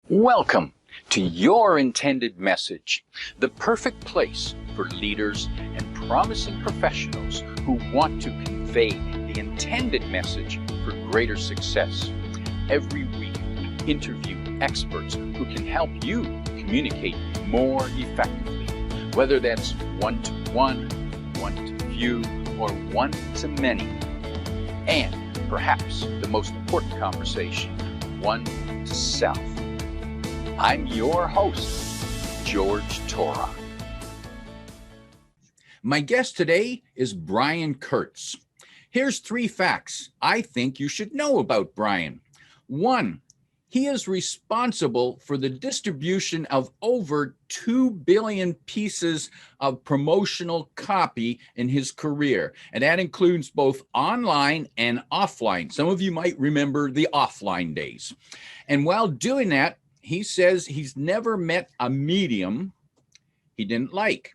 Welcome to Your Intended Message, the perfect place for leaders and promising professionals who want to convey the intended message for greater success. Every week, we interview experts who can help you communicate more effectively, whether that's one-to-one, one-to-few, or one-to-many. And perhaps the most important conversation, one-to-self. I'm your host, George Torok. My guest today is Brian Kurtz. Here's 3 facts I think you should know about Brian. 1, he is responsible for the distribution of over 2 billion pieces of promotional copy in his career. And that includes both online and offline. Some of you might remember the offline days. And while doing that, he says he's never met a medium he didn't like.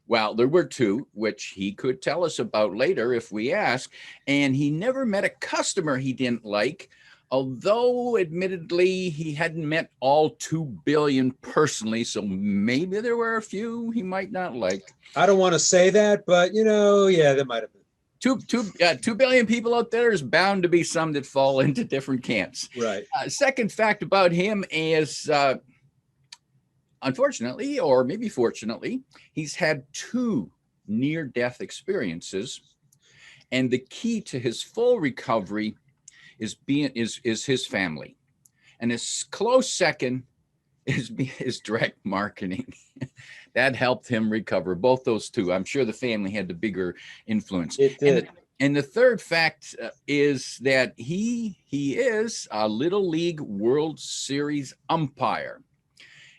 Well, there were 2, which he could tell us about later if we ask. And he never met a customer he didn't like, although admittedly he hadn't met all 2 billion personally. So maybe there were a few he might not like. I don't want to say that, but yeah, there might have been. 2 billion people out there is bound to be some that fall into different camps. Right. Second fact about him is, unfortunately, or maybe fortunately, he's had 2 near-death experiences, and the key to his full recovery is his family, and his close second is direct marketing. That helped him recover. Both those 2. I'm sure the family had the bigger influence. It did. And the third fact is that he is a Little League World Series umpire.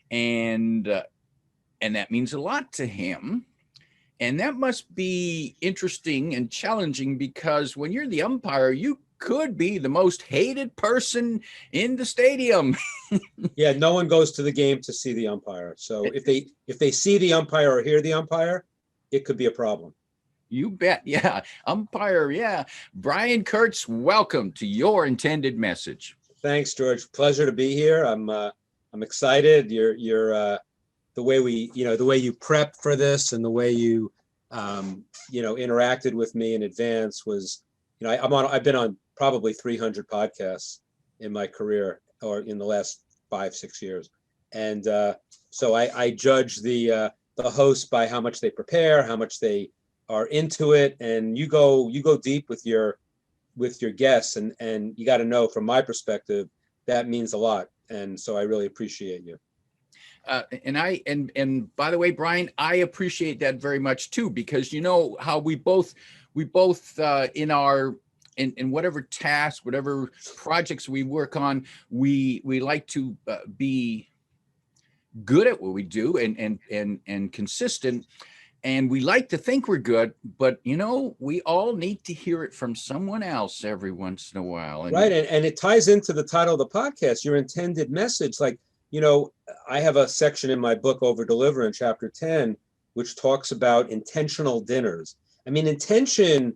And that means a lot to him. And that must be interesting and challenging, because when you're the umpire, you could be the most hated person in the stadium. Yeah, no one goes to the game to see the umpire. So if they see the umpire or hear the umpire, it could be a problem. You bet. Yeah. Umpire. Yeah. Brian Kurtz, welcome to Your Intended Message. Thanks, George. Pleasure to be here. I'm excited. You're the way you prep for this and the way you interacted with me in advance was, I've been on probably 300 podcasts in my career, or in the last 5-6 years. And so I judge the host by how much they prepare, how much they are into it. And you go deep with your guests, and you got to know, from my perspective, that means a lot. And so I really appreciate you. And by the way, Brian, I appreciate that very much too, because you know how we both in whatever task, whatever projects we work on, we like to be good at what we do and consistent. And we like to think we're good, but we all need to hear it from someone else every once in a while. Right. And it ties into the title of the podcast, Your Intended Message. Like, I have a section in my book, Overdeliver, in chapter 10, which talks about intentional dinners. I mean, intention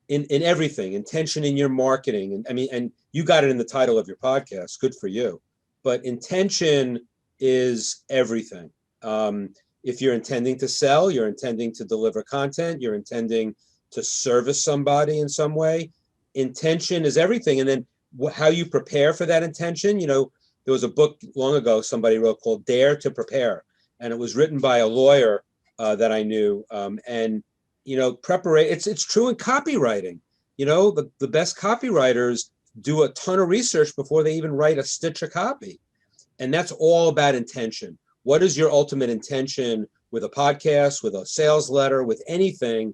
in everything, intention in your marketing. And you got it in the title of your podcast. Good for you. But intention is everything. If you're intending to sell, you're intending to deliver content, you're intending to service somebody in some way, intention is everything. And then how you prepare for that intention. There was a book long ago somebody wrote called Dare to Prepare, and it was written by a lawyer that I knew. Preparation, it's true in copywriting. The best copywriters do a ton of research before they even write a stitch of copy. And that's all about intention. What is your ultimate intention with a podcast, with a sales letter, with anything?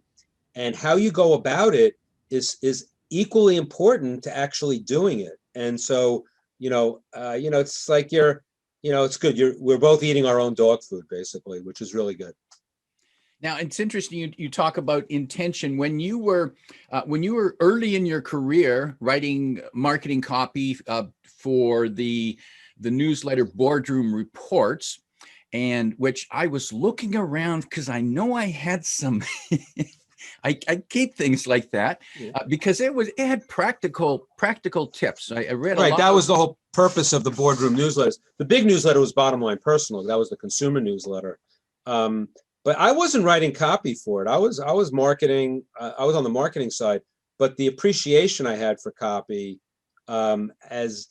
And how you go about it is equally important to actually doing it. And so, it's like it's good. We're both eating our own dog food, basically, which is really good. Now, it's interesting you talk about intention. When you were early in your career writing marketing copy for the newsletter Boardroom Reports, and which I was looking around because I know I had some I keep things like that Yeah. because it had practical tips. I read a Right. lot. That was the whole purpose of the boardroom newsletters. The big newsletter was Bottom Line Personal. That was the consumer newsletter. But I wasn't writing copy for it. I was marketing. I was on the marketing side. But the appreciation I had for copy, as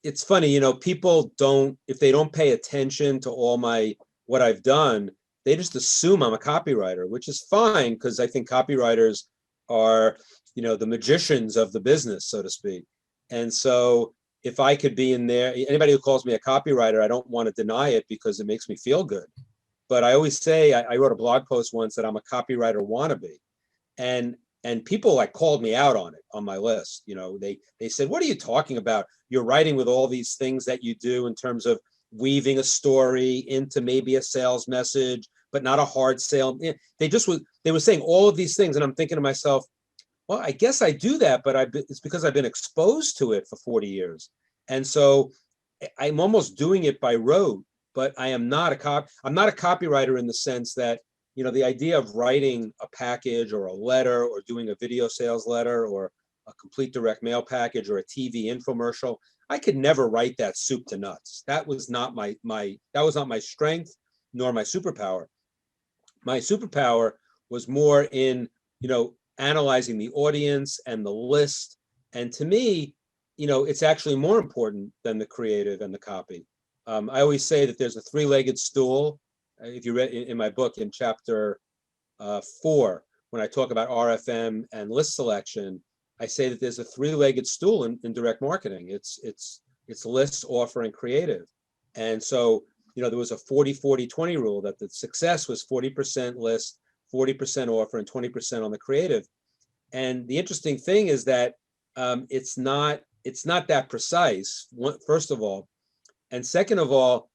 it's funny, people don't, if they don't pay attention to what I've done, they just assume I'm a copywriter, which is fine because I think copywriters are, the magicians of the business, so to speak. And so if I could be in there, anybody who calls me a copywriter, I don't want to deny it because it makes me feel good. But I always say, I wrote a blog post once that I'm a copywriter wannabe. And and people like called me out on it on my list. They said, what are you talking about? You're writing with all these things that you do in terms of weaving a story into maybe a sales message, but not a hard sale. They were saying all of these things. And I'm thinking to myself, well, I guess I do that, but it's because I've been exposed to it for 40 years. And so I'm almost doing it by rote, but I'm not a copywriter in the sense that, the idea of writing a package or a letter or doing a video sales letter or a complete direct mail package or a TV infomercial, I could never write that soup to nuts. That was not my strength nor my superpower. My superpower was more in, analyzing the audience and the list. And to me, it's actually more important than the creative and the copy. I always say that there's a three-legged stool. If you read in my book in chapter 4, when I talk about RFM and list selection, I say that there's a three-legged stool in direct marketing. It's list, offer, and creative. And so, there was a 40-40-20 rule that the success was 40% list, 40% offer, and 20% on the creative. And the interesting thing is that it's not that precise, first of all. And second of all,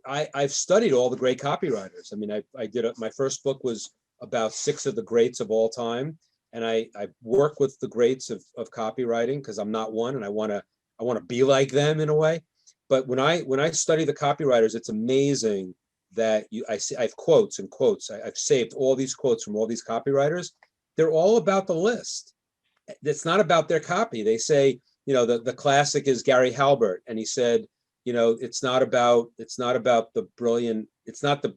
I've studied all the great copywriters. I mean, my first book was about 6 of the greats of all time. And I work with the greats of copywriting because I'm not one, and I want to be like them in a way. But when I study the copywriters, it's amazing that I have quotes and quotes. I've saved all these quotes from all these copywriters. They're all about the list. It's not about their copy. They say, the classic is Gary Halbert, and he said, it's not about the brilliant. It's not the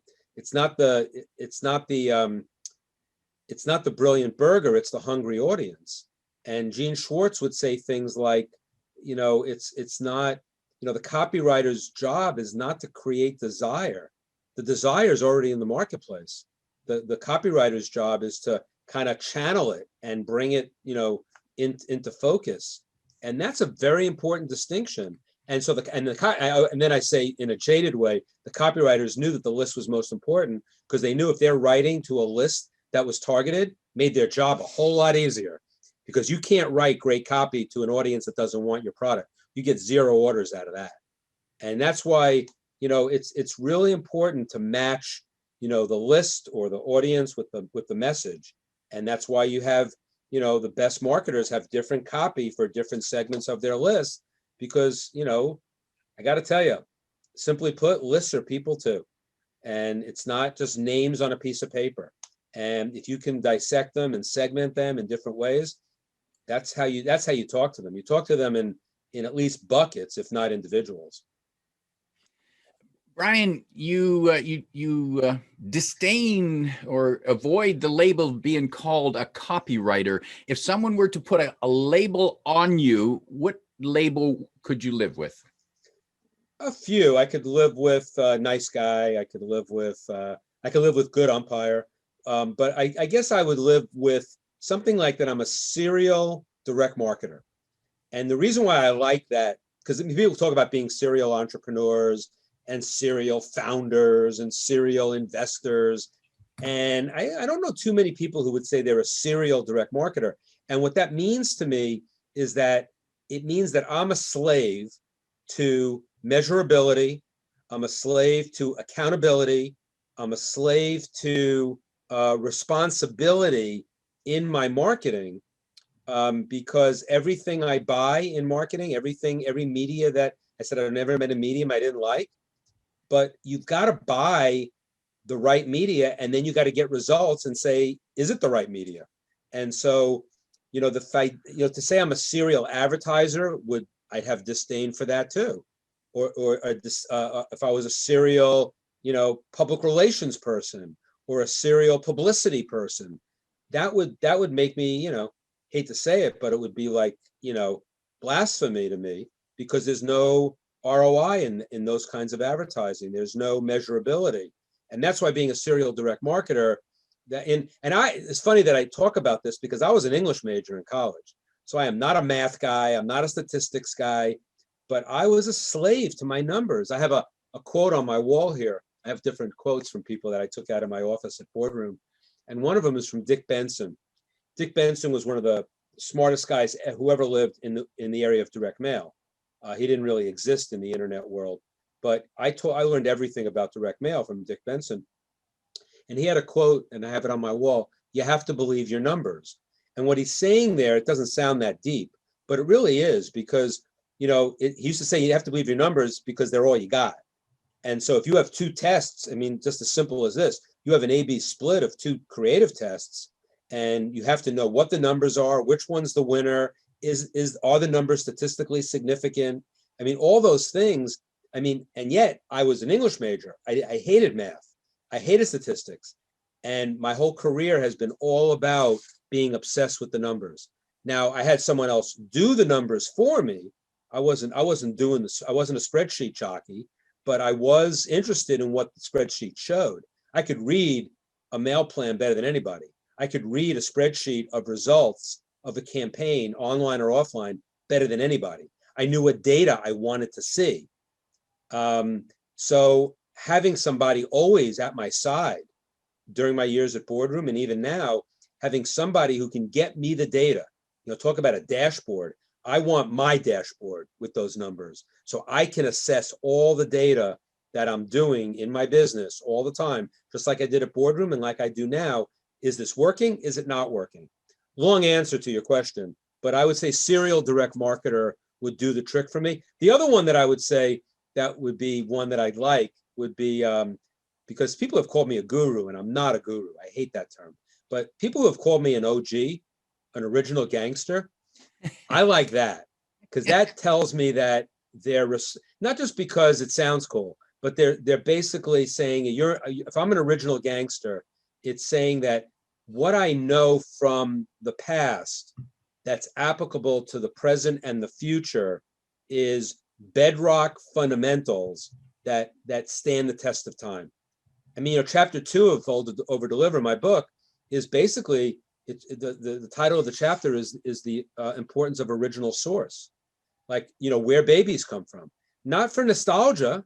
brilliant burger. It's the hungry audience. And Gene Schwartz would say things like, it's not, the copywriter's job is not to create desire. The desire is already in the marketplace. The copywriter's job is to kind of channel it and bring it, into focus. And that's a very important distinction. And so and then I say in a jaded way, the copywriters knew that the list was most important because they knew if they're writing to a list that was targeted, made their job a whole lot easier, because you can't write great copy to an audience that doesn't want your product. You get 0 orders out of that. And that's why, it's really important to match, the list or the audience with the message. And that's why you have, the best marketers have different copy for different segments of their list, because, I got to tell you, simply put, lists are people too. And it's not just names on a piece of paper. And if you can dissect them and segment them in different ways, that's how you talk to them. You talk to them in at least buckets, if not individuals. Brian, you disdain or avoid the label of being called a copywriter. If someone were to put a label on you, what label could you live with? A few. I could live with nice guy. I could live with good umpire. But I guess I would live with something like that. I'm a serial direct marketer. And the reason why I like that, because people talk about being serial entrepreneurs and serial founders and serial investors. And I don't know too many people who would say they're a serial direct marketer. And what that means to me is that it means that I'm a slave to measurability. I'm a slave to accountability. I'm a slave to responsibility in my marketing, because everything I buy in marketing, every media that I said I've never met a medium I didn't like, but you've got to buy the right media, and then you got to get results and say, is it the right media? And so, the fight, to say I'm a serial advertiser I'd have disdain for that too, or if I was a serial, public relations person or a serial publicity person, that would make me, hate to say it, but it would be like, blasphemy to me, because there's no ROI in those kinds of advertising. There's no measurability. And that's why being a serial direct marketer, it's funny that I talk about this because I was an English major in college. So I am not a math guy, I'm not a statistics guy, but I was a slave to my numbers. I have a quote on my wall here. I have different quotes from people that I took out of my office at Boardroom. And one of them is from Dick Benson. Dick Benson was one of the smartest guys who ever lived in the area of direct mail. He didn't really exist in the internet world, but I learned everything about direct mail from Dick Benson. And he had a quote, and I have it on my wall: "You have to believe your numbers." And what he's saying there, it doesn't sound that deep, but it really is, because, he used to say you have to believe your numbers because they're all you got. And so if you have two tests, I mean, just as simple as this, you have an A/B split of two creative tests, and you have to know what the numbers are, which one's the winner, are the numbers statistically significant? I mean, all those things. I mean, and yet I was an English major. I hated math. I hated statistics. And my whole career has been all about being obsessed with the numbers. Now, I had someone else do the numbers for me. I wasn't doing this. I wasn't a spreadsheet jockey, but I was interested in what the spreadsheet showed. I could read a mail plan better than anybody. I could read a spreadsheet of results of a campaign, online or offline, better than anybody. I knew what data I wanted to see. So having somebody always at my side during my years at Boardroom, and even now, having somebody who can get me the data, talk about a dashboard. I want my dashboard with those numbers so I can assess all the data that I'm doing in my business all the time, just like I did at Boardroom and like I do now. Is this working? Is it not working? Long answer to your question, but I would say serial direct marketer would do the trick for me. The other one that I would say that would be one that I'd like would be, because people have called me a guru, and I'm not a guru. I hate that term. But people who have called me an OG, an original gangster, I like that, because that tells me that they're not just because it sounds cool, but they're basically saying if I'm an original gangster, it's saying that what I know from the past that's applicable to the present and the future is bedrock fundamentals that stand the test of time. I mean, chapter 2 of Overdeliver, my book, is basically the title of the chapter is the importance of original source, like where babies come from, not for nostalgia,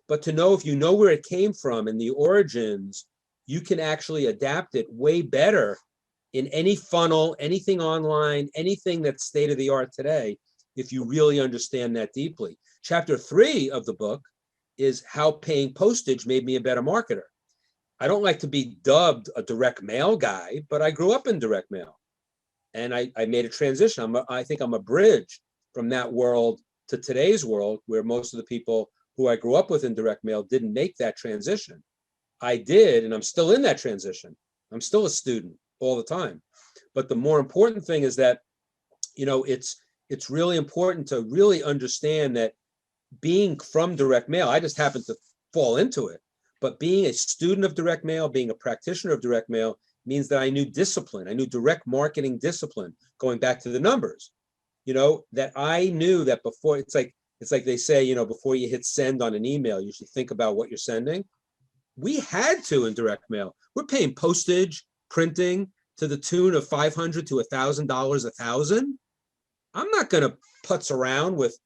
but to know if you know where it came from and the origins, you can actually adapt it way better in any funnel, anything online, anything that's state of the art today, if you really understand that deeply. Chapter 3 of the book is how paying postage made me a better marketer. I don't like to be dubbed a direct mail guy, but I grew up in direct mail, and I made a transition. I think I'm a bridge from that world to today's world, where most of the people who I grew up with in direct mail didn't make that transition. I did, and I'm still in that transition. I'm still a student all the time. But the more important thing is that, it's really important to really understand that being from direct mail, I just happened to fall into it. But being a student of direct mail, being a practitioner of direct mail, means that I knew discipline. I knew direct marketing discipline, going back to the numbers, that I knew that before. It's like they say, before you hit send on an email, you should think about what you're sending. We had to in direct mail. We're paying postage, printing to the tune of $500 to $1,000 a thousand. I'm not going to putz around with,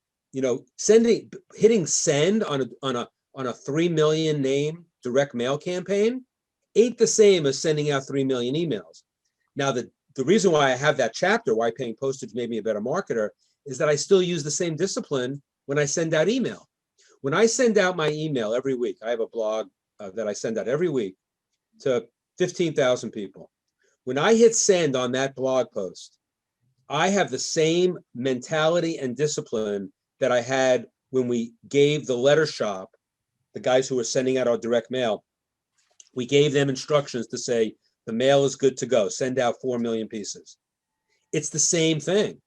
hitting send on a 3 million name direct mail campaign ain't the same as sending out 3 million emails. Now, the reason why I have that chapter, why paying postage made me a better marketer, is that I still use the same discipline when I send out email. When I send out my email every week, I have a blog that I send out every week to 15,000 people. When I hit send on that blog post, I have the same mentality and discipline that I had when we gave the letter shop, the guys who were sending out our direct mail, We gave them instructions to say, the mail is good to go. Send out 4 million pieces. It's the same thing.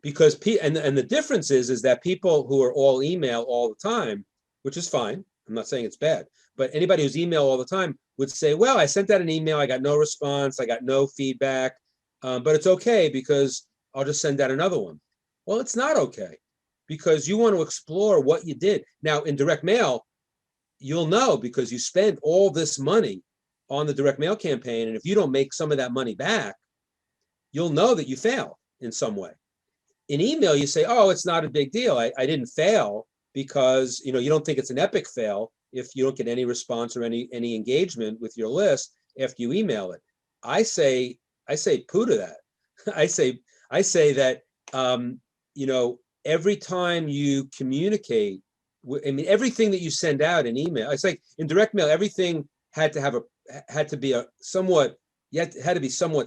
Because and the difference is that people who are all email all the time, which is fine. I'm not saying it's bad, but anybody who's email all the time would say, well, I sent out an email. I got no response. I got no feedback, but it's okay because I'll just send out another one. Well, it's not okay because you want to explore what you did. Now, in direct mail, you'll know because you spent all this money on the direct mail campaign. And if you don't make some of that money back, you'll know that you failed in some way. In email, you say, oh, it's not a big deal. I didn't fail because you don't think it's an epic fail if you don't get any response or any engagement with your list after you email it. I say poo to that. I say that every time you communicate, everything that you send out in email, it's like in direct mail, everything had to be somewhat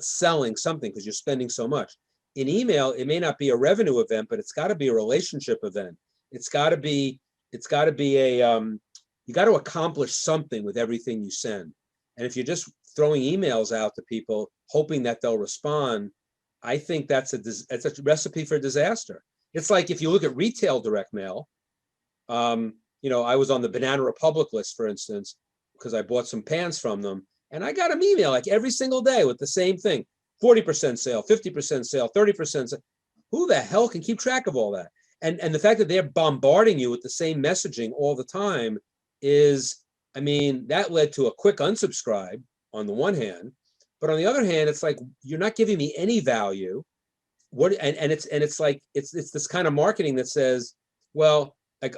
selling something because you're spending so much. In email, it may not be a revenue event, but it's got to be a relationship event. It's got to be you got to accomplish something with everything you send. And if you're just throwing emails out to people, hoping that they'll respond, I think that's a recipe for disaster. It's like if you look at retail direct mail, I was on the Banana Republic list, for instance, because I bought some pants from them, and I got an email like every single day with the same thing. 40% sale, 50% sale, 30% sale. Who the hell can keep track of all that? And the fact that they're bombarding you with the same messaging all the time that led to a quick unsubscribe on the one hand, but on the other hand, it's like, you're not giving me any value. It's this kind of marketing that says, well, a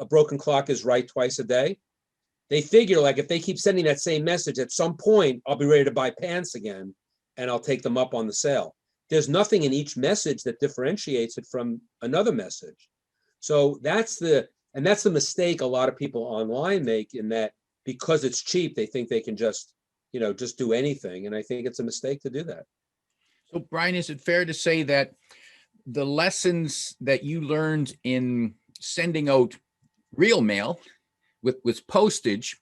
broken clock is right twice a day. They figure like if they keep sending that same message, at some point I'll be ready to buy pants again and I'll take them up on the sale. There's nothing in each message that differentiates it from another message. So that's the mistake a lot of people online make, in that because it's cheap, they think they can just do anything. And I think it's a mistake to do that. So Brian, is it fair to say that the lessons that you learned in sending out real mail with postage,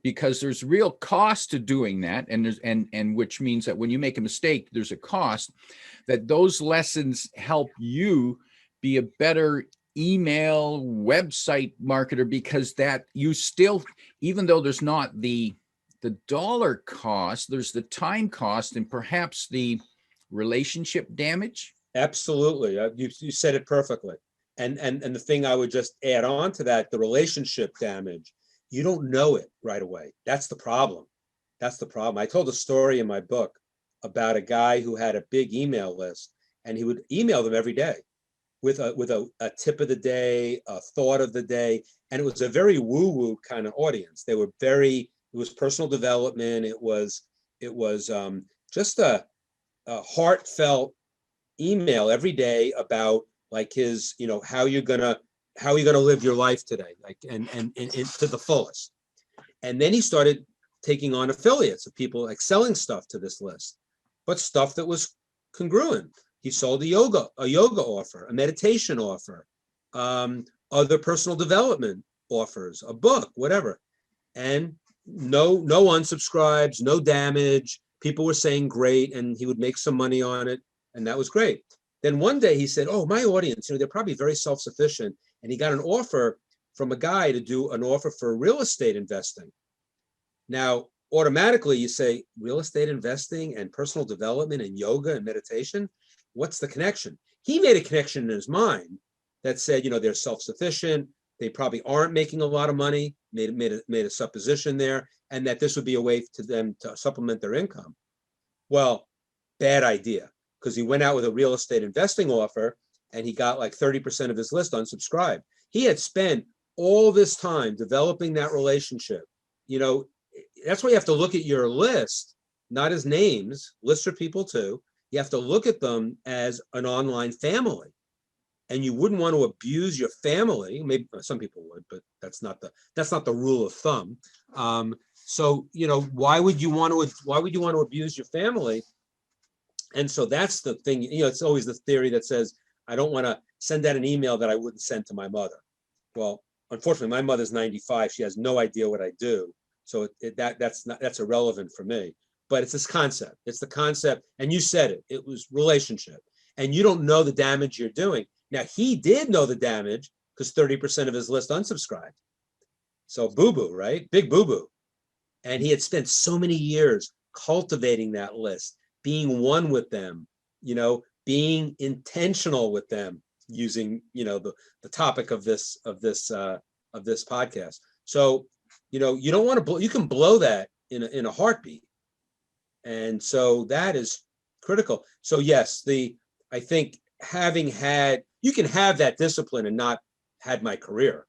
because there's real cost to doing that, and which means that when you make a mistake, there's a cost, that those lessons help you be a better email website marketer, because that you still, even though there's not the dollar cost, there's the time cost and perhaps the relationship damage. Absolutely. You said it perfectly. And the thing I would just add on to that, the relationship damage, you don't know it right away. That's the problem. I told a story in my book about a guy who had a big email list, and he would email them every day with a tip of the day, a thought of the day. And it was a very woo-woo kind of audience. It was personal development. It was just a heartfelt email every day about like his, how you're gonna live your life today, like and to the fullest. And then he started taking on affiliates of people like selling stuff to this list, but stuff that was congruent. He sold a yoga offer, a meditation offer, other personal development offers, a book, whatever. And no unsubscribes, no damage. People were saying great, and he would make some money on it, and that was great. Then one day he said, oh, my audience, they're probably very self-sufficient. And he got an offer from a guy to do an offer for real estate investing. Now, automatically you say, real estate investing and personal development and yoga and meditation, what's the connection? He made a connection in his mind that said, they're self-sufficient, they probably aren't making a lot of money, made a supposition there, and that this would be a way to them to supplement their income. Well, bad idea, because he went out with a real estate investing offer and he got like 30% of his list unsubscribed. He had spent all this time developing that relationship. That's why you have to look at your list, not as names. Lists are people too. You have to look at them as an online family. And you wouldn't want to abuse your family. Maybe some people would, but that's not the rule of thumb. So why would you want to abuse your family? And so that's the thing. It's always the theory that says, I don't want to send out an email that I wouldn't send to my mother. Well, unfortunately, my mother's 95. She has no idea what I do. So that's irrelevant for me. But it's this concept. It's the concept. And you said it. It was relationship. And you don't know the damage you're doing. Now, he did know the damage because 30% of his list unsubscribed. So boo-boo, right? Big boo-boo. And he had spent so many years cultivating that list, being one with them, being intentional with them, using the topic of this podcast. So you don't want to you can blow that in a heartbeat, and so that is critical. So yes, I think you can have that discipline and not had my career.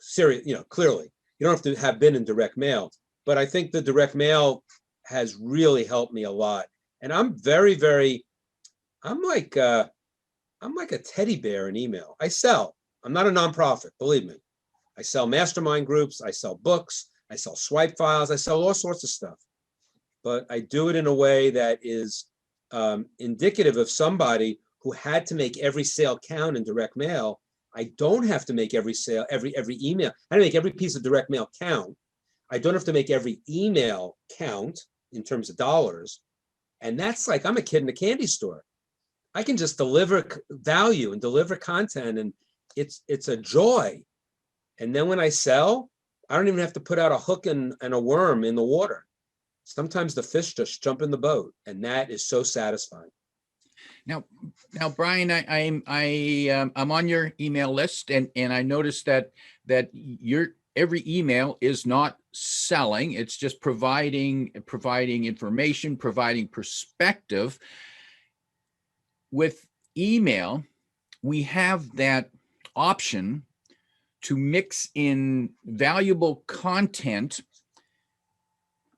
Serious, clearly you don't have to have been in direct mail, but I think the direct mail has really helped me a lot. And I'm very, very, I'm like a teddy bear in email. I sell. I'm not a nonprofit, believe me. I sell mastermind groups. I sell books. I sell swipe files. I sell all sorts of stuff. But I do it in a way that is indicative of somebody who had to make every sale count in direct mail. I don't have to make every sale, every email. I don't make every piece of direct mail count. I don't have to make every email count in terms of dollars. And that's like, I'm a kid in a candy store. I can just deliver value and deliver content, and it's a joy. And then when I sell, I don't even have to put out a hook and a worm in the water. Sometimes the fish just jump in the boat, and that is so satisfying. Now, Brian, I'm on your email list, and I noticed that your every email is not selling; it's just providing information, providing perspective. With email, we have that option to mix in valuable content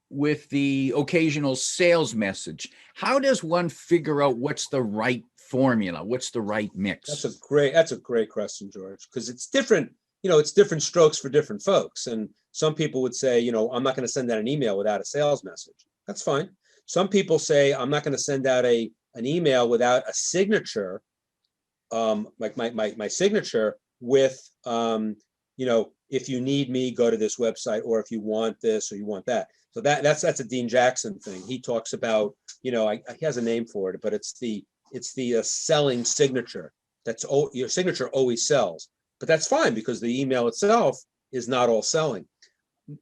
with the occasional sales message. How does one figure out what's the right formula? What's the right mix? That's a great question, George, because it's different. It's different strokes for different folks. And some people would say, I'm not going to send out an email without a sales message. That's fine. Some people say, I'm not going to send out an email without a signature, like my signature with, if you need me, go to this website, or if you want this or you want that. So that's a Dean Jackson thing. He talks about, he has a name for it, but it's the selling signature. Your signature always sells, but that's fine because the email itself is not all selling.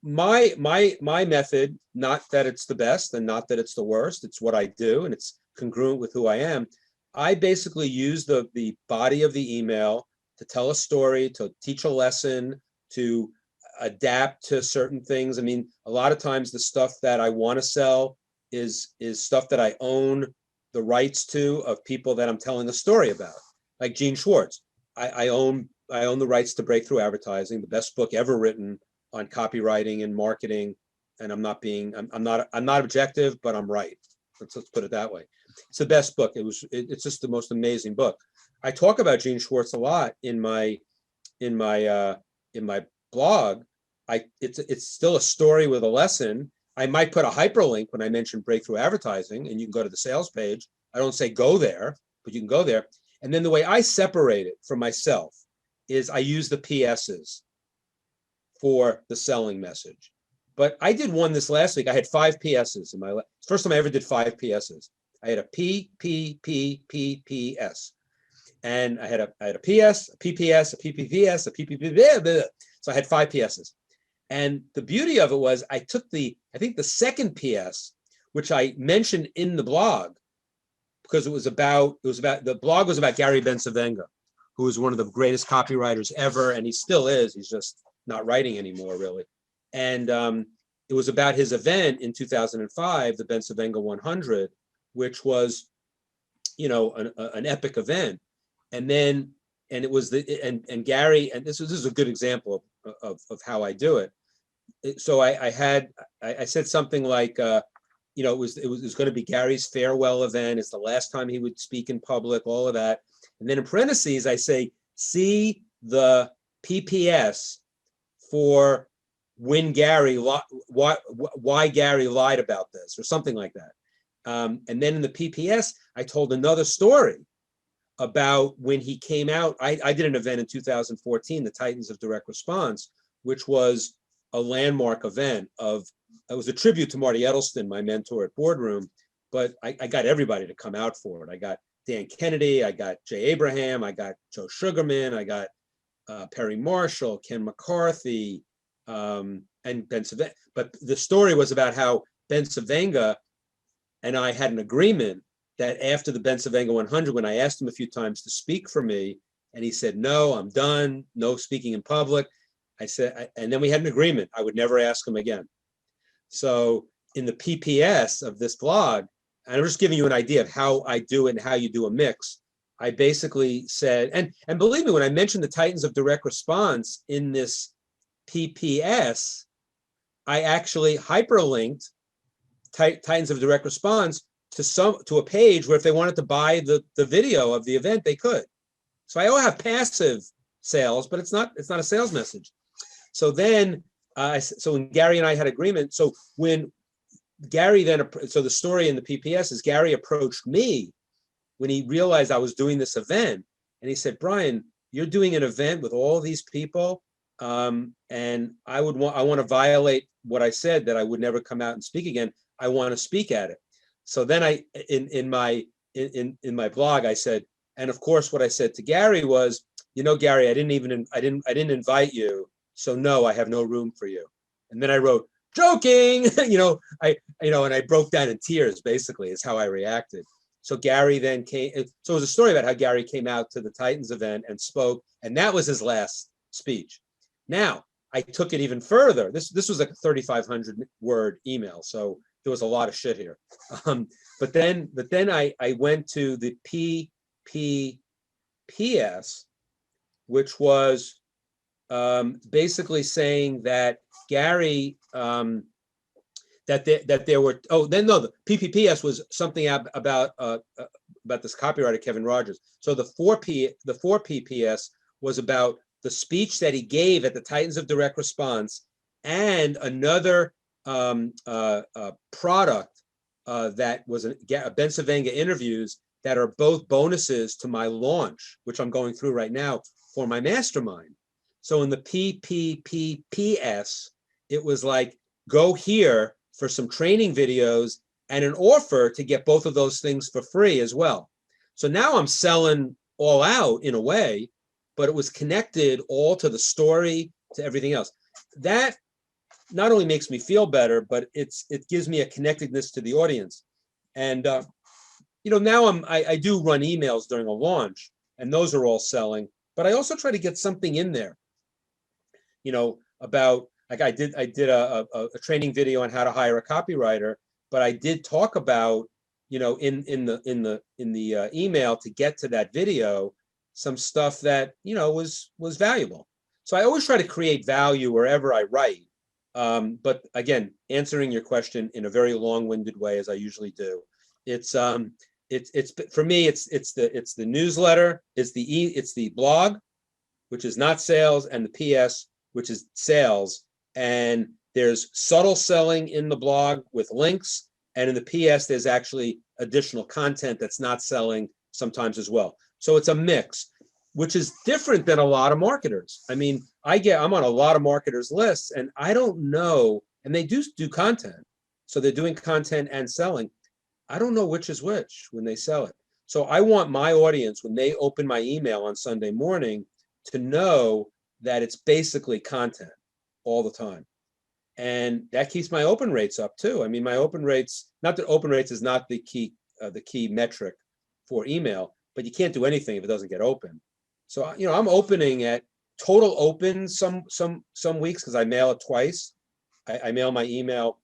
My method, not that it's the best and not that it's the worst, it's what I do and it's congruent with who I am. I basically use the body of the email to tell a story, to teach a lesson, to adapt to certain things. I mean, a lot of times the stuff that I want to sell is stuff that I own the rights to, of people that I'm telling a story about, like Gene Schwartz. I own the rights to Breakthrough Advertising, the best book ever written on copywriting and marketing. And I'm not objective, but I'm right. Let's put it that way. It's the best book. It's just the most amazing book. I talk about Gene Schwartz a lot in my blog. It's still a story with a lesson. I might put a hyperlink when I mention Breakthrough Advertising, and you can go to the sales page. I don't say go there, but you can go there. And then the way I separate it from myself is I use the PSs for the selling message. But I did one this last week. I had 5 PSs in my first time I ever did 5 PSs. I had a P, P, P, P, P, S. And I had a PS, a PPS, a PPVS, a PPP. So I had 5 PSs. And the beauty of it was I took the second PS, which I mentioned in the blog, because the blog was about Gary Bencivenga, who was one of the greatest copywriters ever, and he still is. He's just not writing anymore, really. And it was about his event in 2005, the Bencivenga 100, which was, an epic event. And it was and Gary, and this is a good example of how I do it. So I said something like, it was going to be Gary's farewell event. It's the last time he would speak in public, all of that. And then in parentheses, I say, see the PPS for when why Gary lied about this, or something like that. And then in the PPS, I told another story about when he came out. I did an event in 2014, the Titans of Direct Response, which was a landmark event it was a tribute to Marty Edelstein, my mentor at Boardroom, but I got everybody to come out for it. I got Dan Kennedy, I got Jay Abraham, I got Joe Sugarman, I got Perry Marshall, Ken McCarthy, and Bencivenga. But the story was about how Bencivenga and I had an agreement that after the Bencivenga 100, when I asked him a few times to speak for me, and he said, no, I'm done, no speaking in public. I said, and then we had an agreement, I would never ask him again. So in the PPS of this blog, and I'm just giving you an idea of how I do it and how you do a mix. I basically said, and believe me, when I mentioned the Titans of Direct Response in this PPS, I actually hyperlinked Titans of Direct Response to a page where if they wanted to buy the video of the event, they could. So I all have passive sales, but it's not a sales message. So then, so when Gary and I had agreement, so when Gary then, so the story in the PPS is Gary approached me when he realized I was doing this event, and he said, Brian, you're doing an event with all these people, and I want to violate what I said, that I would never come out and speak again. I want to speak at it. So then in my blog, I said, and of course what I said to Gary was, Gary, I didn't invite you, so no, I have no room for you. And then I wrote, joking, and I broke down in tears, basically, is how I reacted. So Gary then came, so it was a story about how Gary came out to the Titans event and spoke, and that was his last speech. Now, I took it even further. This was like a 3,500 word email, so there was a lot of shit here. But then I went to the PPPS, which was basically saying that Gary, that there were, the PPPS was something about this copywriter Kevin Rogers. So the 4PPS was about the speech that he gave at the Titans of Direct Response and another product that was a Bencivenga interviews that are both bonuses to my launch, which I'm going through right now for my mastermind. So in the PPPS, it was like, go here for some training videos and an offer to get both of those things for free as well. So now I'm selling all out in a way, but it was connected all to the story, to everything else. That not only makes me feel better, but it gives me a connectedness to the audience. And now I do run emails during a launch, and those are all selling. But I also try to get something in there, about, like I did a training video on how to hire a copywriter, but I did talk about, in the email to get to that video, some stuff that was valuable. So I always try to create value wherever I write. But again, answering your question in a very long-winded way, as I usually do, it's for me, it's the newsletter, it's the blog, which is not sales, and the PS, which is sales. And there's subtle selling in the blog with links, and in the PS, there's actually additional content that's not selling sometimes as well. So it's a mix, which is different than a lot of marketers. I mean, I'm on a lot of marketers' lists, and I don't know, and they do content. So they're doing content and selling. I don't know which is which when they sell it. So I want my audience, when they open my email on Sunday morning, to know that it's basically content all the time. And that keeps my open rates up too. I mean, my open rates, not that open rates is not the key metric for email, but you can't do anything if it doesn't get open. So, I'm opening at total open some weeks, because I mail it twice. I mail my email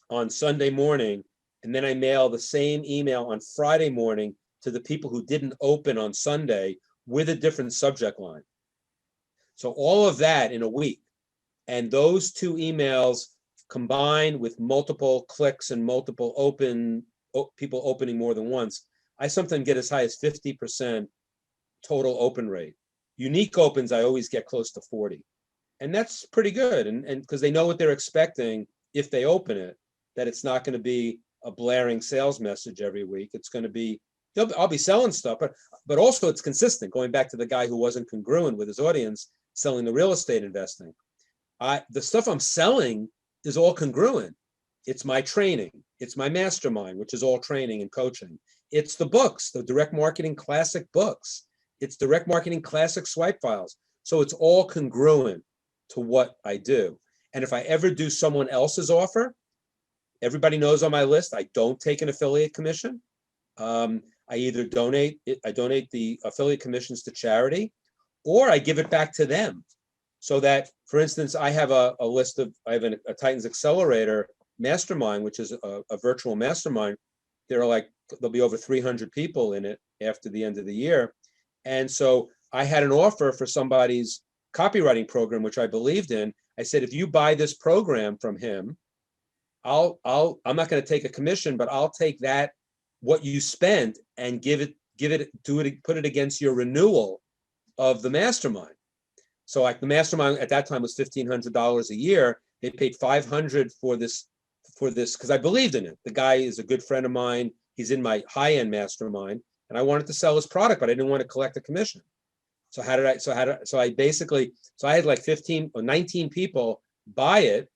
on Sunday morning, and then I mail the same email on Friday morning to the people who didn't open on Sunday with a different subject line. So all of that in a week. And those two emails combined with multiple clicks and multiple people opening more than once, I sometimes get as high as 50% total open rate. Unique opens, I always get close to 40. And that's pretty good. And because they know what they're expecting if they open it, that it's not going to be a blaring sales message every week. It's going to be I'll be selling stuff, but also it's consistent. Going back to the guy who wasn't congruent with his audience, selling the real estate investing. The stuff I'm selling is all congruent. It's my training. It's my mastermind, which is all training and coaching. It's the books, the direct marketing classic books. It's direct marketing classic swipe files. So it's all congruent to what I do. And if I ever do someone else's offer, everybody knows on my list, I don't take an affiliate commission. I either donate the affiliate commissions to charity, or I give it back to them. So that, for instance, I have a Titans Accelerator mastermind, which is a virtual mastermind. There'll be over 300 people in it after the end of the year. And so I had an offer for somebody's copywriting program, which I believed in. I said, if you buy this program from him, I'm not going to take a commission, but I'll take that, what you spent, and put it against your renewal of the mastermind. So like the mastermind at that time was $1,500 a year. They paid $500 for this because I believed in it. The guy is a good friend of mine. He's in my high-end mastermind, and I wanted to sell his product, but I didn't want to collect a commission. So I had like 15 or 19 people buy it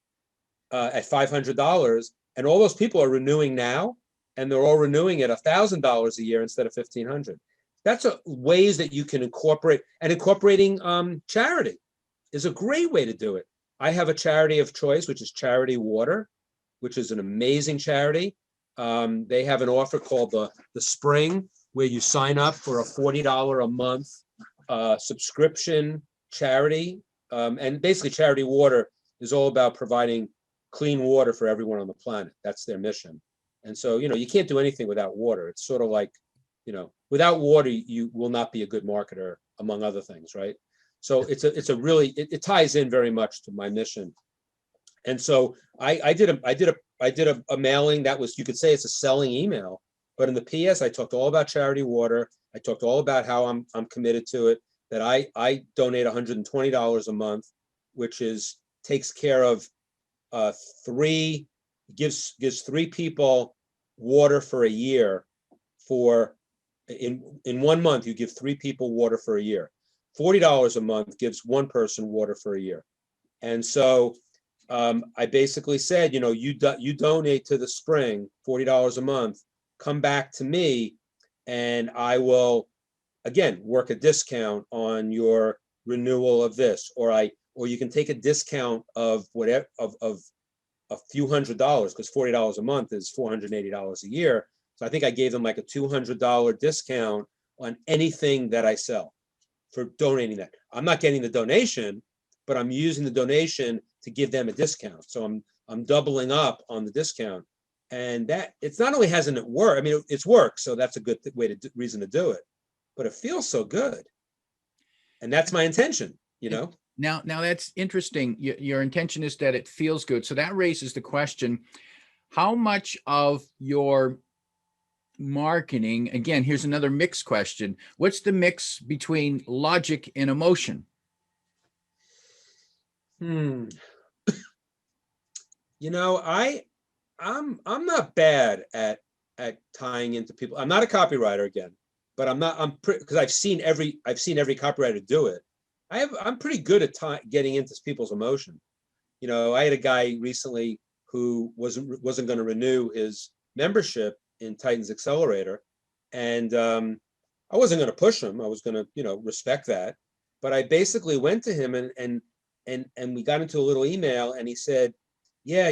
at $500, and all those people are renewing now, and they're all renewing at $1,000 a year instead of $1,500. That's ways that you can incorporate, and incorporating charity is a great way to do it. I have a charity of choice, which is Charity Water, which is an amazing charity. They have an offer called the Spring, where you sign up for a $40 a month subscription charity. And basically Charity Water is all about providing clean water for everyone on the planet. That's their mission. And so, you can't do anything without water. It's sort of like, without water, you will not be a good marketer, among other things, right? So it ties in very much to my mission. And so I did a mailing that was, you could say it's a selling email, but in the PS, I talked all about Charity Water. I talked all about how I'm committed to it, that I donate $120 a month, which takes care of gives 3 people water for a year. In 1 month, you give 3 people water for a year. $40 a month gives 1 person water for a year. And so I basically said, you donate to the Spring $40 a month, come back to me, and I will, again, work a discount on your renewal of this, or you can take a discount of whatever of a few $100s, because $40 a month is $480 a year. So I think I gave them like a $200 discount on anything that I sell for donating that. I'm not getting the donation, but I'm using the donation to give them a discount. So I'm doubling up on the discount. And that, it's not only hasn't it worked, I mean, it's worked, so that's a good reason to do it, but it feels so good. And that's my intention, Now that's interesting. Your intention is that it feels good. So that raises the question, how much of your marketing, again, here's another mix question. What's the mix between logic and emotion? I'm not bad at tying into people. I'm not a copywriter again, but because I've seen every copywriter do it. I'm pretty good at getting into people's emotion. I had a guy recently who wasn't going to renew his membership in Titans Accelerator, and I wasn't going to push him. I was going to, respect that. But I basically went to him and we got into a little email, and he said, yeah,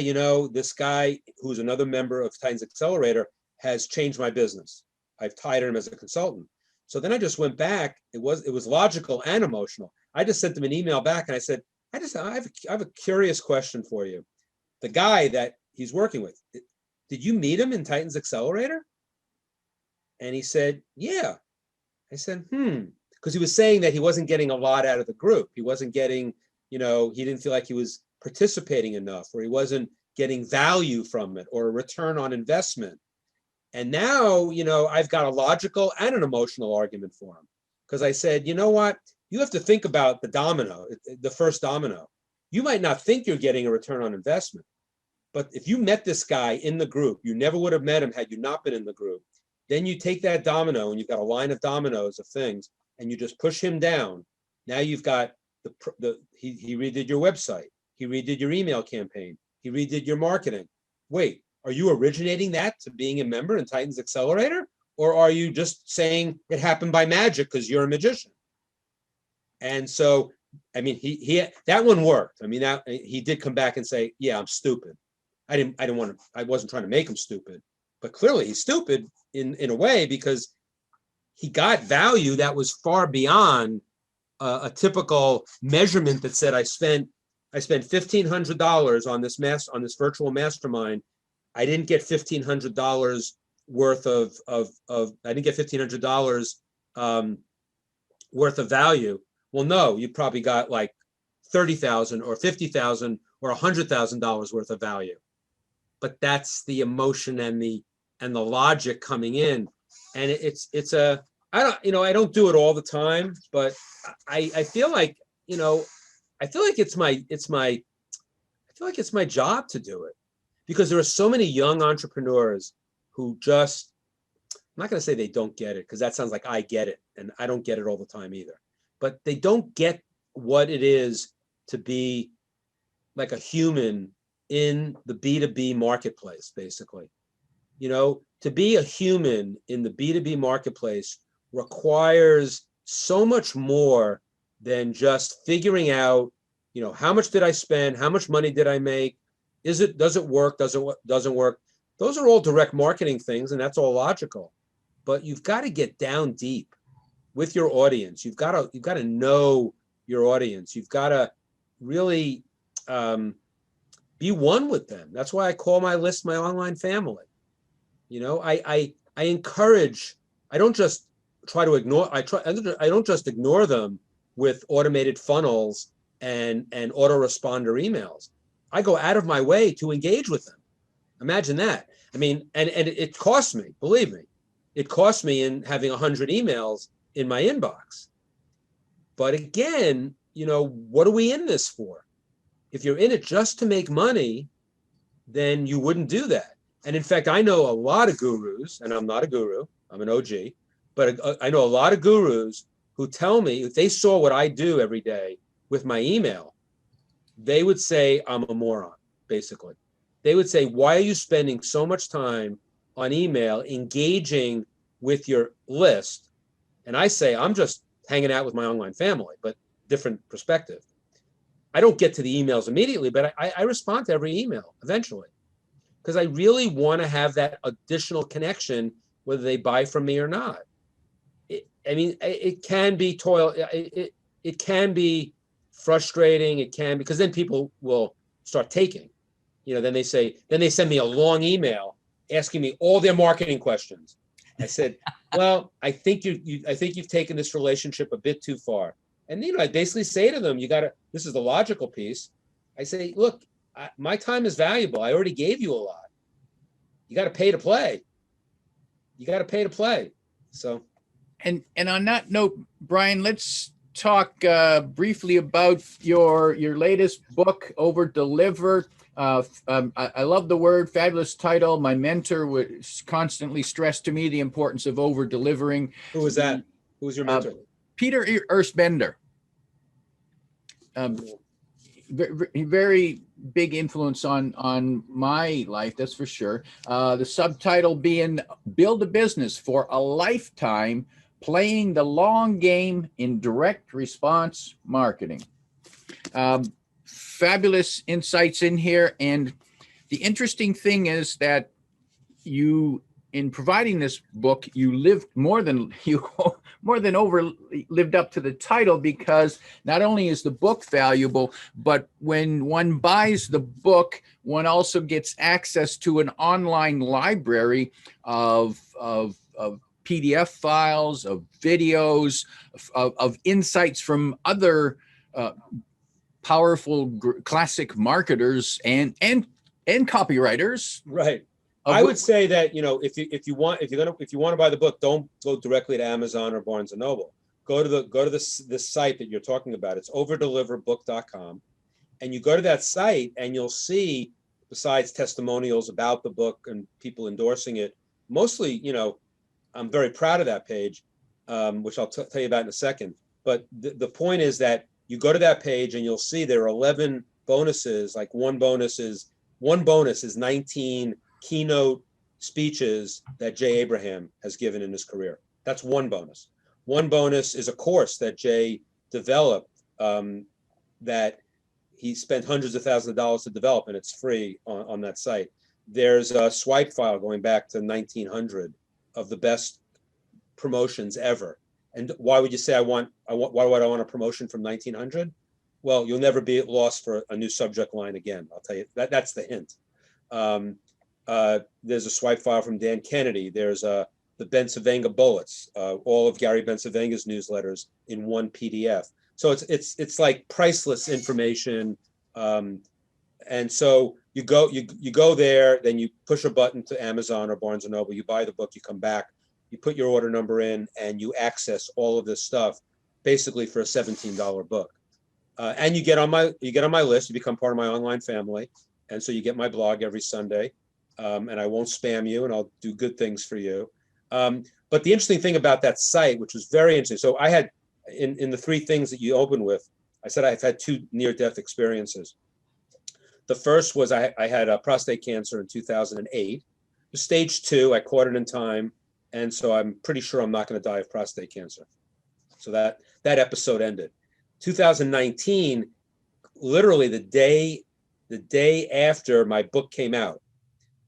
this guy who's another member of Titans Accelerator has changed my business. I've hired him as a consultant. So then I just went back. It was logical and emotional. I just sent him an email back, and I said, I have a curious question for you. The guy that he's working with, did you meet him in Titans Accelerator? And he said, yeah. I said, because he was saying that he wasn't getting a lot out of the group. He wasn't getting, he didn't feel like he was participating enough, or he wasn't getting value from it, or a return on investment. And now, I've got a logical and an emotional argument for him, because I said, you know what? You have to think about the first domino. You might not think you're getting a return on investment, but if you met this guy in the group, you never would have met him had you not been in the group. Then you take that domino and you've got a line of dominoes of things, and you just push him down. Now you've got he redid your website. He redid your email campaign. He redid your marketing. Wait, are you originating that to being a member in Titan's Accelerator? Or are you just saying it happened by magic because you're a magician? And so, I mean, he that one worked. I mean, that he did come back and say, yeah, I'm stupid. I wasn't trying to make him stupid, but clearly he's stupid in a way, because he got value that was far beyond a typical measurement that said, I spent $1,500 on this virtual mastermind. I didn't get $1,500 worth of I didn't get $1,500 worth of value. Well, no, you probably got like $30,000 or $50,000 or $100,000 worth of value. But that's the emotion and the logic coming in, and it's a I don't do it all the time, but I feel like it's my job to do it, because there are so many young entrepreneurs who just, I'm not going to say they don't get it, because that sounds like I get it, and I don't get it all the time either, but they don't get what it is to be like a human in the B2B marketplace, basically. To be a human in the B2B marketplace requires so much more than just figuring out, how much did I spend? How much money did I make? Does it work? Doesn't work? Those are all direct marketing things, and that's all logical. But you've got to get down deep with your audience. You've got to know your audience. You've got to really be one with them. That's why I call my list my online family. I encourage. I don't just try to ignore. I don't just ignore them with automated funnels and autoresponder emails. I go out of my way to engage with them. Imagine that. I mean, and it costs me, believe me, it costs me in having 100 emails in my inbox. But again, what are we in this for? If you're in it just to make money, then you wouldn't do that. And in fact, I know a lot of gurus, and I'm not a guru, I'm an OG, but I know a lot of gurus who tell me if they saw what I do every day with my email, they would say I'm a moron, basically. They would say, why are you spending so much time on email engaging with your list? And I say, I'm just hanging out with my online family, but different perspective. I don't get to the emails immediately, but I respond to every email eventually, because I really want to have that additional connection, whether they buy from me or not. It can be toil. It can be frustrating. It can, because then people will start taking. Then they send me a long email asking me all their marketing questions. I said, well, I think you've taken this relationship a bit too far. And I basically say to them, this is the logical piece. I say, look, my time is valuable. I already gave you a lot. You got to pay to play. So. And on that note, Brian, let's talk briefly about your latest book, Overdeliver. I love the word, fabulous title. My mentor would constantly stress to me the importance of over-delivering. Who was that? Who was your mentor? Peter Erskine. Very big influence on my life, that's for sure. The subtitle being Build a Business for a Lifetime, Playing the Long Game in Direct Response Marketing. Fabulous insights in here. And the interesting thing is that in providing this book, you lived lived up to the title, because not only is the book valuable, but when one buys the book, one also gets access to an online library of PDF files, of videos, of insights from other powerful classic marketers and copywriters. Right. I would say that, if you want to buy the book, don't go directly to Amazon or Barnes and Noble. Go to this site that you're talking about. It's overdeliverbook.com, and you go to that site and you'll see, besides testimonials about the book and people endorsing it, mostly, I'm very proud of that page, which I'll tell you about in a second. But the point is that you go to that page and you'll see there are 11 bonuses. Like one bonus is 19 keynote speeches that Jay Abraham has given in his career. That's one bonus. One bonus is a course that Jay developed that he spent hundreds of thousands of dollars to develop, and it's free on that site. There's a swipe file going back to 1900 of the best promotions ever. And why would you say why would I want a promotion from 1900? Well, you'll never be at loss for a new subject line again. I'll tell you that's the hint. There's a swipe file from Dan Kennedy. There's the Bencivenga bullets, all of Gary Bencivenga's newsletters in one PDF. So it's like priceless information. And so you go there, then you push a button to Amazon or Barnes & Noble, you buy the book, you come back, you put your order number in, and you access all of this stuff basically for a $17 book. And you get on my list, you become part of my online family. And so you get my blog every Sunday, and I won't spam you, and I'll do good things for you. But the interesting thing about that site, which was very interesting, so I had, in the three things that you open with, I said I've had 2 near-death experiences. The first was I had a prostate cancer in 2008. Stage 2, I caught it in time, and so I'm pretty sure I'm not going to die of prostate cancer. So that episode ended. 2019, literally the day after my book came out.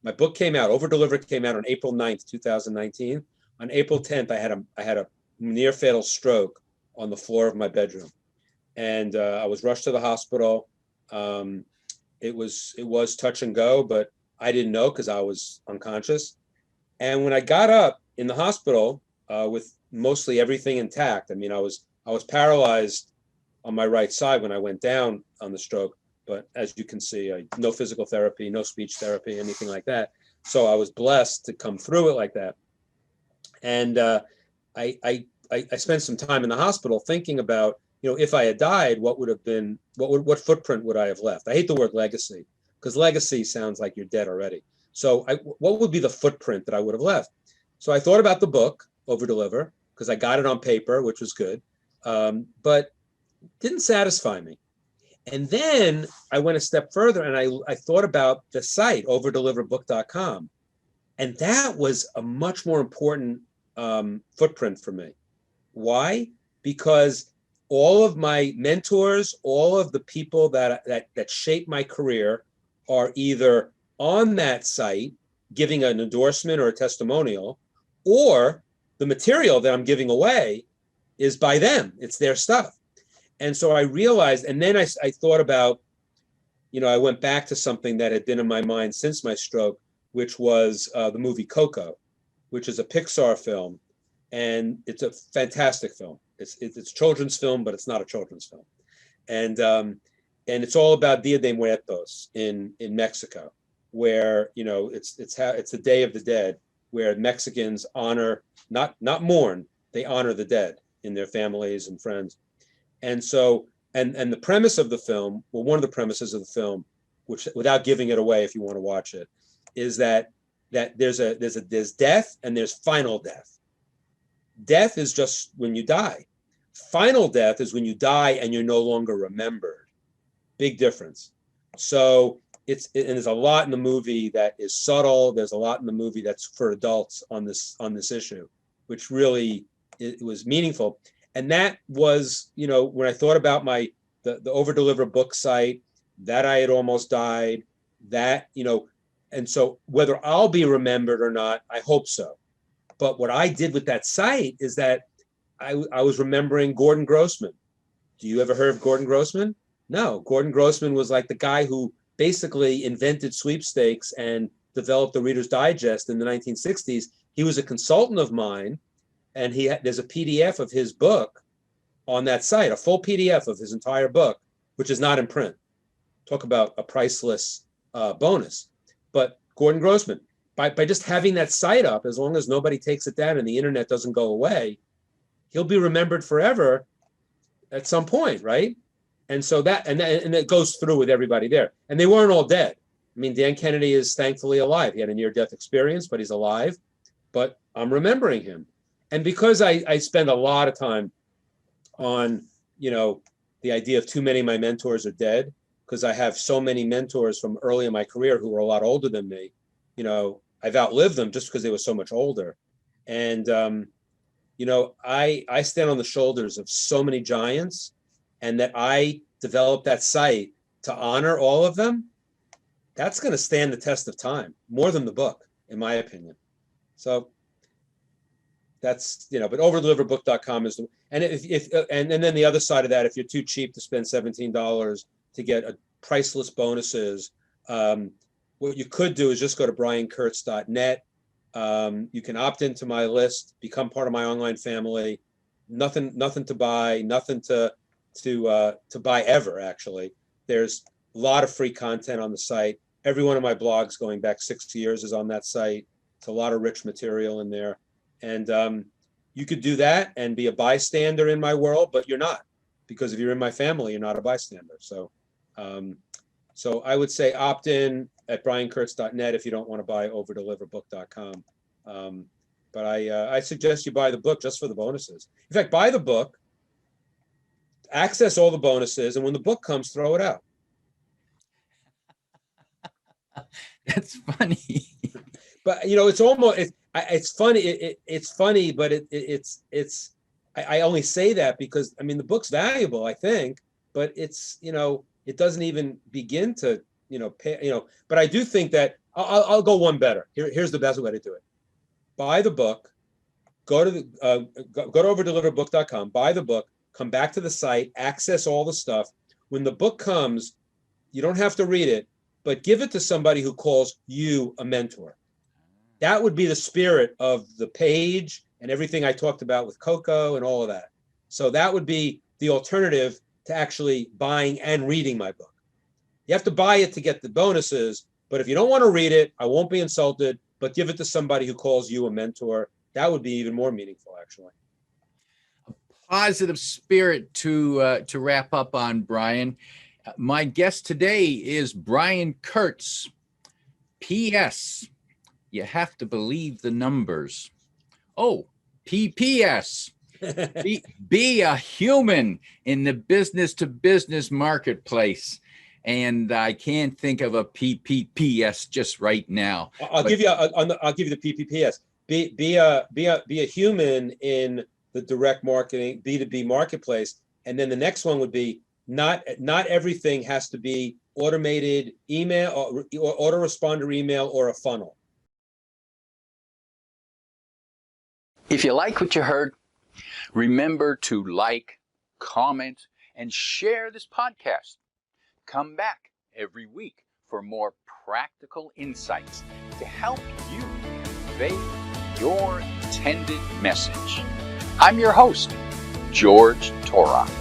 My book came out, Overdeliver came out on April 9th, 2019. On April 10th, I had a near fatal stroke on the floor of my bedroom. And I was rushed to the hospital. It was touch and go, but I didn't know because I was unconscious. And when I got up in the hospital with mostly everything intact, I mean, I was paralyzed on my right side when I went down on the stroke. But as you can see, no physical therapy, no speech therapy, anything like that. So I was blessed to come through it like that. And I spent some time in the hospital thinking about, if I had died, what footprint would I have left? I hate the word legacy because legacy sounds like you're dead already. So what would be the footprint that I would have left? So I thought about the book, Overdeliver, because I got it on paper, which was good, but didn't satisfy me. And then I went a step further and I thought about the site, overdeliverbook.com. And that was a much more important footprint for me. Why? Because all of my mentors, all of the people that shaped my career are either on that site giving an endorsement or a testimonial, or the material that I'm giving away is by them. It's their stuff. And so I realized, and then I thought about, I went back to something that had been in my mind since my stroke, which was the movie Coco, which is a Pixar film. And it's a fantastic film. It's a children's film, but it's not a children's film. And it's all about Dia de Muertos in Mexico, where, it's the Day of the Dead, where Mexicans honor, not mourn, they honor the dead in their families and friends. And so, and the premise of the film, well, one of the premises of the film, which, without giving it away if you want to watch it, is that there's death and there's final death. Death is just when you die. Final death is when you die and you're no longer remembered. Big difference. So and there's a lot in the movie that is subtle. There's a lot in the movie that's for adults on this issue, which really it was meaningful. And that was, when I thought about the Overdeliver book site, that I had almost died, that, and so whether I'll be remembered or not, I hope so. But what I did with that site is that I was remembering Gordon Grossman. Do you ever heard of Gordon Grossman? No, Gordon Grossman was like the guy who basically invented sweepstakes and developed the Reader's Digest in the 1960s. He was a consultant of mine, and there's a PDF of his book on that site, a full PDF of his entire book, which is not in print. Talk about a priceless bonus. But Gordon Grossman, by just having that site up, as long as nobody takes it down and the internet doesn't go away, he'll be remembered forever at some point, right? And so and it goes through with everybody there. And they weren't all dead. I mean, Dan Kennedy is thankfully alive. He had a near-death experience, but he's alive. But I'm remembering him. And because I spend a lot of time on, the idea of too many of my mentors are dead, because I have so many mentors from early in my career who were a lot older than me. I've outlived them just because they were so much older. And, I stand on the shoulders of so many giants, and that I developed that site to honor all of them. That's going to stand the test of time more than the book, in my opinion. So that's, but overdeliverbook.com is and and then the other side of that, if you're too cheap to spend $17 to get a priceless bonuses, what you could do is just go to briankurtz.net. You can opt into my list, become part of my online family. Nothing to buy, nothing to buy ever. Actually, there's a lot of free content on the site. Every one of my blogs going back 6 years is on that site. It's a lot of rich material in there. And you could do that and be a bystander in my world, but you're not, because if you're in my family, you're not a bystander. So I would say opt in at briankurtz.net if you don't want to buy overdeliverbook.com. But I suggest you buy the book just for the bonuses. In fact, buy the book, access all the bonuses, and when the book comes, throw it out. That's funny. But it's almost it's funny. It's funny, but I only say that because the book's valuable, I think, but it's it doesn't even begin to pay, But I do think that I'll go one better. Here's the best way to do it: buy the book, go to overdeliverbook.com, buy the book, come back to the site, access all the stuff. When the book comes, you don't have to read it, but give it to somebody who calls you a mentor. That would be the spirit of the page and everything I talked about with Coco and all of that. So that would be the alternative to actually buying and reading my book. You have to buy it to get the bonuses, but if you don't want to read it, I won't be insulted, but give it to somebody who calls you a mentor. That would be even more meaningful, actually. A positive spirit to wrap up on, Brian. My guest today is Brian Kurtz. P.S. You have to believe the numbers. Oh, PPS. Be a human in the business-to-business marketplace. And I can't think of a PPPS just right now. I'll give you the PPPS. Be a human in the direct marketing B2B marketplace. And then the next one would be not everything has to be automated email or autoresponder email or a funnel. If you like what you heard, remember to like, comment, and share this podcast. Come back every week for more practical insights to help you convey your intended message. I'm your host, George Torok.